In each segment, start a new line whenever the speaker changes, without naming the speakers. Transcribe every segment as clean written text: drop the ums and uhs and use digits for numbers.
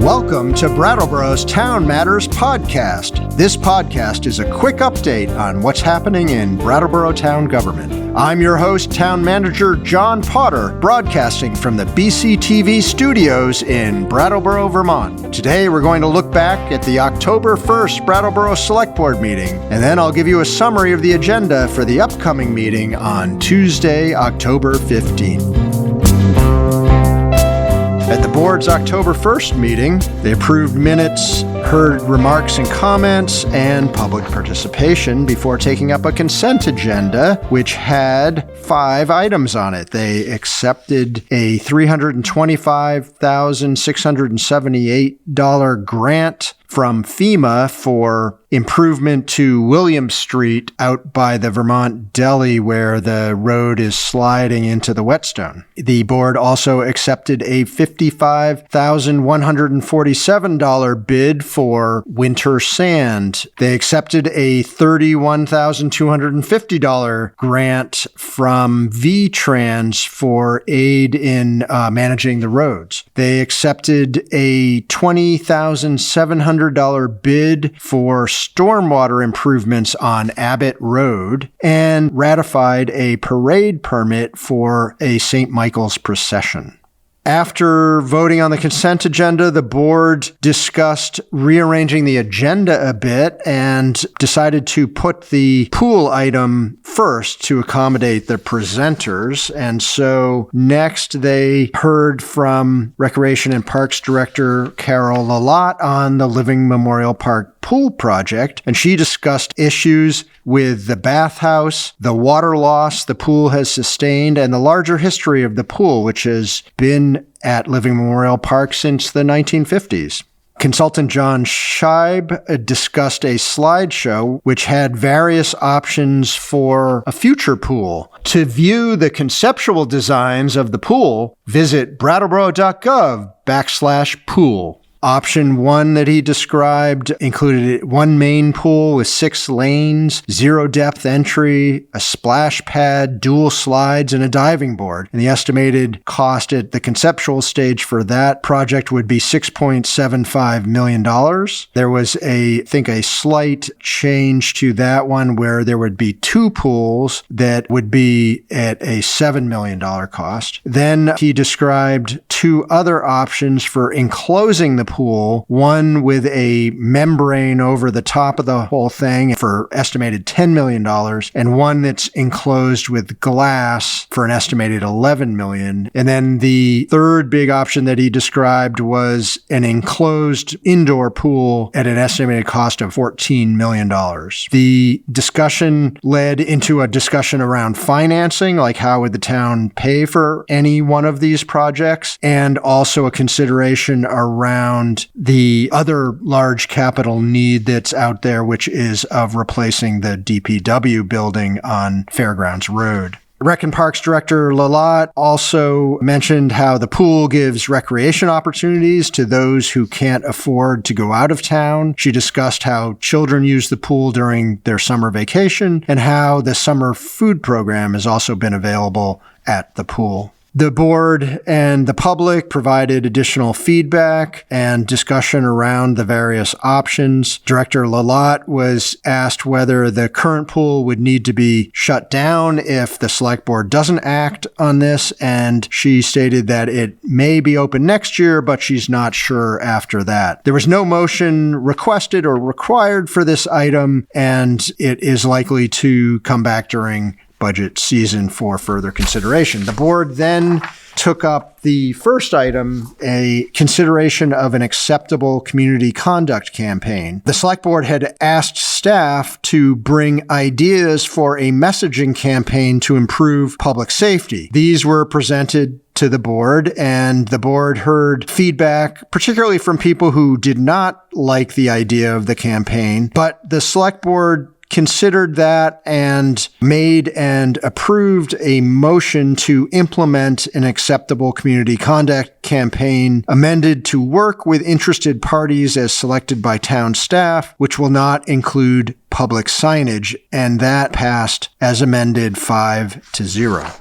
Welcome to Brattleboro's Town Matters podcast. This podcast is a quick update on what's happening in Brattleboro town government. I'm your host, Town Manager John Potter, broadcasting from the BCTV studios in Brattleboro, Vermont. Today, we're going to look back at the October 1st Brattleboro Select Board meeting, and then I'll give you a summary of the agenda for the upcoming meeting on Tuesday, October 15th. At the board's October 1st meeting, they approved minutes, heard remarks and comments, and public participation before taking up a consent agenda, which had 5 items on it. They accepted a $325,678 grant from FEMA for improvement to William Street out by the Vermont Deli where the road is sliding into the whetstone. The board also accepted a $55,147 bid for winter sand. They accepted a $31,250 grant from VTrans for aid in managing the roads. They accepted a $20,700 bid for stormwater improvements on Abbott Road and ratified a parade permit for a St. Michael's procession. After voting on the consent agenda, the board discussed rearranging the agenda a bit and decided to put the pool item first to accommodate the presenters. And so next they heard from Recreation and Parks Director Carol Lalott on the Living Memorial Park pool project, and she discussed issues with the bathhouse, the water loss the pool has sustained, and the larger history of the pool, which has been at Living Memorial Park since the 1950s. Consultant John Scheib discussed a slideshow which had various options for a future pool. To view the conceptual designs of the pool, visit brattleboro.gov/pool. Option 1 that he described included one main pool with 6 lanes, 0 depth entry, a splash pad, dual slides, and a diving board. And the estimated cost at the conceptual stage for that project would be $6.75 million. There was a slight change to that one where there would be 2 pools that would be at a $7 million cost. Then he described 2 other options for enclosing the pool, one with a membrane over the top of the whole thing for estimated $10 million, and one that's enclosed with glass for an estimated $11 million. And then the third big option that he described was an enclosed indoor pool at an estimated cost of $14 million. The discussion led into a discussion around financing, like how would the town pay for any one of these projects, and also a consideration around the other large capital need that's out there, which is of replacing the DPW building on Fairgrounds Road. Rec and Parks Director Lalott also mentioned how the pool gives recreation opportunities to those who can't afford to go out of town. She discussed how children use the pool during their summer vacation and how the summer food program has also been available at the pool. The board and the public provided additional feedback and discussion around the various options. Director Lalott was asked whether the current pool would need to be shut down if the select board doesn't act on this, and she stated that it may be open next year, but she's not sure after that. There was no motion requested or required for this item, and it is likely to come back during budget season for further consideration. The board then took up the first item, a consideration of an acceptable community conduct campaign. The select board had asked staff to bring ideas for a messaging campaign to improve public safety. These were presented to the board, and the board heard feedback, particularly from people who did not like the idea of the campaign, but the select board considered that and made and approved a motion to implement an acceptable community conduct campaign amended to work with interested parties as selected by town staff, which will not include public signage, and that passed as amended 5-0.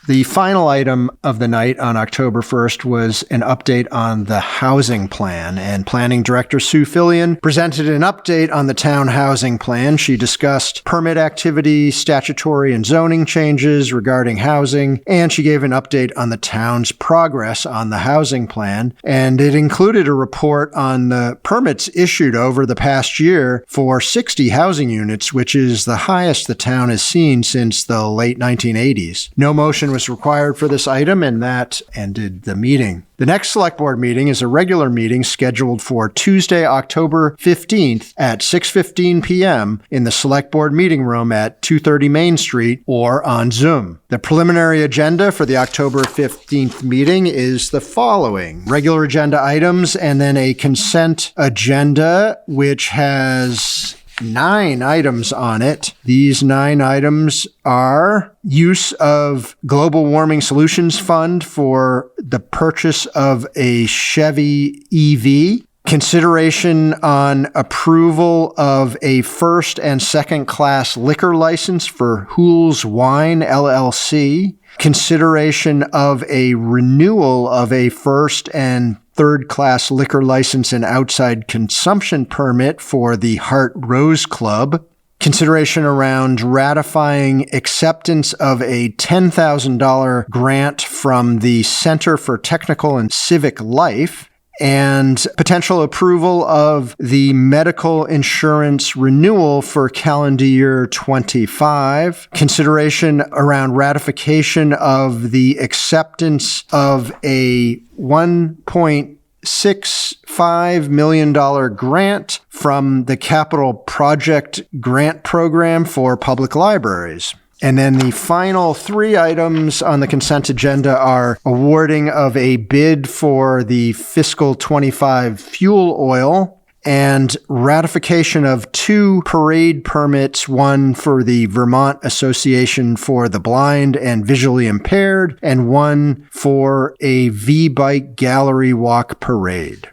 The final item of the night on October 1st was an update on the housing plan, and Planning Director Sue Fillion presented an update on the town housing plan. She discussed permit activity, statutory and zoning changes regarding housing, and she gave an update on the town's progress on the housing plan, and it included a report on the permits issued over the past year for 60 housing units, which is the highest the town has seen since the late 1980s. No motion was required for this item, and that ended the meeting. The next Select Board meeting is a regular meeting scheduled for Tuesday, October 15th at 6:15 p.m. in the Select Board meeting room at 230 Main Street or on Zoom. The preliminary agenda for the October 15th meeting is the following: regular agenda items and then a consent agenda, which has 9 items on it. These 9 items are use of Global Warming Solutions Fund for the purchase of a Chevy EV, consideration on approval of a first and second class liquor license for Hool's Wine LLC, consideration of a renewal of a first and third-class liquor license and outside consumption permit for the Hart Rose Club, consideration around ratifying acceptance of a $10,000 grant from the Center for Technical and Civic Life, and potential approval of the medical insurance renewal for calendar year 25, consideration around ratification of the acceptance of a $1.65 million grant from the Capital Project Grant Program for public libraries. And then the final 3 items on the consent agenda are awarding of a bid for the fiscal 25 fuel oil and ratification of 2 parade permits, one for the Vermont Association for the Blind and Visually Impaired, and one for a V-Bike Gallery Walk parade.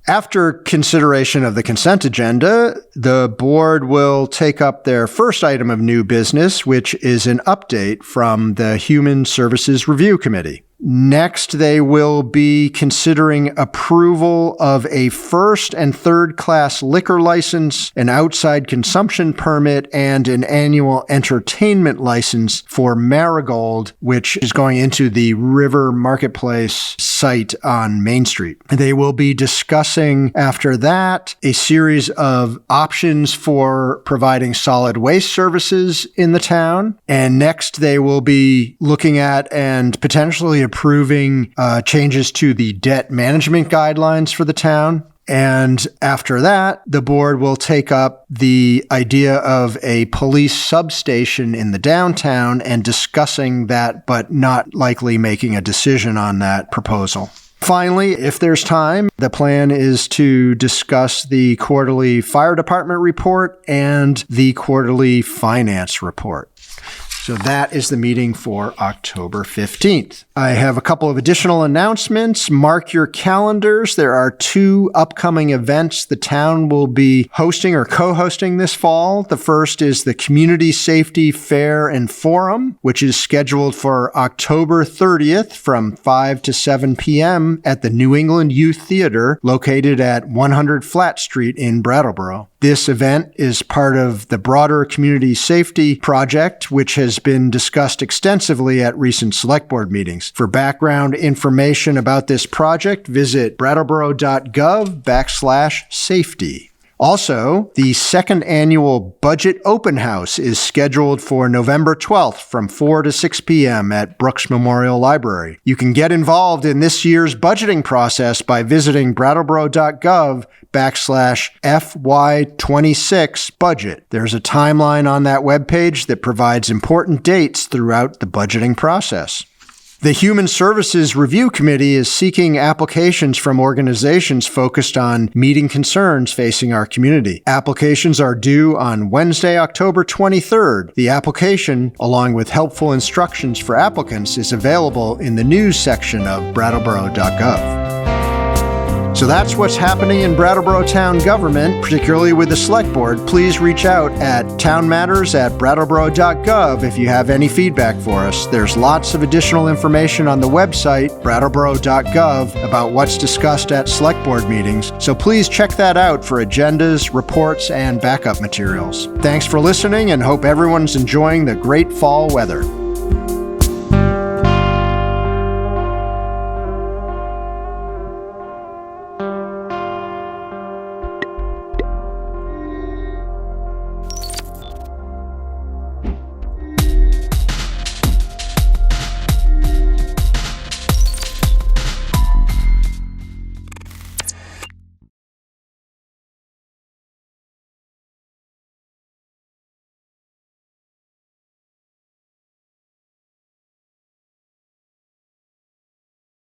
After consideration of the consent agenda, the board will take up their first item of new business, which is an update from the Human Services Review Committee. Next, they will be considering approval of a first and third class liquor license, an outside consumption permit, and an annual entertainment license for Marigold, which is going into the River Marketplace site on Main Street. They will be discussing after that a series of options for providing solid waste services in the town. And next, they will be looking at and potentially approving changes to the debt management guidelines for the town. And after that, the board will take up the idea of a police substation in the downtown and discussing that, but not likely making a decision on that proposal. Finally, if there's time, the plan is to discuss the quarterly fire department report and the quarterly finance report. So that is the meeting for October 15th. I have a couple of additional announcements. Mark your calendars. There are 2 upcoming events the town will be hosting or co-hosting this fall. The first is the Community Safety Fair and Forum, which is scheduled for October 30th from 5 to 7 p.m. at the New England Youth Theater, located at 100 Flat Street in Brattleboro. This event is part of the broader community safety project, which has been discussed extensively at recent select board meetings. For background information about this project, visit brattleboro.gov/safety. Also, the second annual Budget Open House is scheduled for November 12th from 4 to 6 p.m. at Brooks Memorial Library. You can get involved in this year's budgeting process by visiting brattleboro.gov/FY26 budget. There's a timeline on that webpage that provides important dates throughout the budgeting process. The Human Services Review Committee is seeking applications from organizations focused on meeting concerns facing our community. Applications are due on Wednesday, October 23rd. The application, along with helpful instructions for applicants, is available in the news section of brattleboro.gov. So that's what's happening in Brattleboro Town government, particularly with the Select Board. Please reach out at townmatters@brattleboro.gov if you have any feedback for us. There's lots of additional information on the website, brattleboro.gov, about what's discussed at Select Board meetings. So please check that out for agendas, reports, and backup materials. Thanks for listening and hope everyone's enjoying the great fall weather.